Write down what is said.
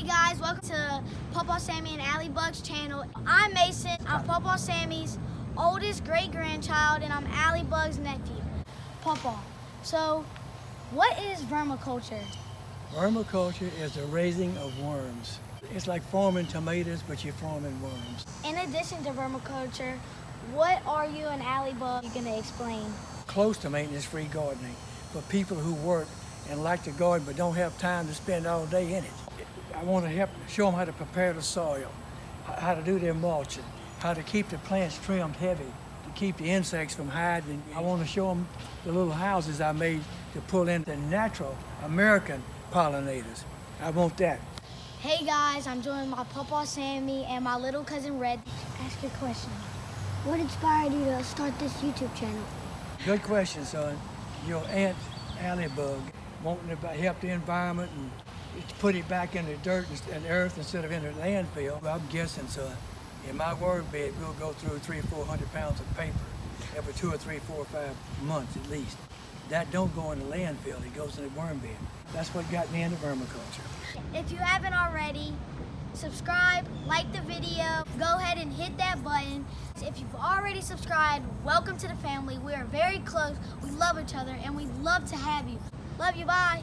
Hey guys, welcome to Pawpaw Sammy Aly Bug's channel. I'm Mason. I'm Pawpaw Sammy's oldest great-grandchild, and I'm Aly Bug's nephew. Pawpaw, so what is vermiculture? Vermiculture is the raising of worms. It's like farming tomatoes, but you're farming worms. In addition to vermiculture, what are you and Aly Bug going to explain? Close to maintenance-free gardening for people who work and like to garden but don't have time to spend all day in it. I want to show them how to prepare the soil, how to do their mulching, how to keep the plants trimmed heavy, to keep the insects from hiding. I want to show them the little houses I made to pull in the natural American pollinators. I want that. Hey guys, I'm joined by Pawpaw Sammy and my little cousin Red. Ask your question. What inspired you to start this YouTube channel? Good question, son. Your aunt, Aly Bug, wanting to help the environment and put it back in the dirt and earth instead of in the landfill. Well, I'm guessing, son, in my worm bed, we'll go through 300 or 400 pounds of paper every 2 or 3, 4 or 5 months at least. That don't go in the landfill, it goes in the worm bed. That's what got me into vermiculture. If you haven't already, subscribe, like the video, go ahead and hit that button. If you've already subscribed, welcome to the family. We are very close, we love each other, and we'd love to have you. Love you, bye.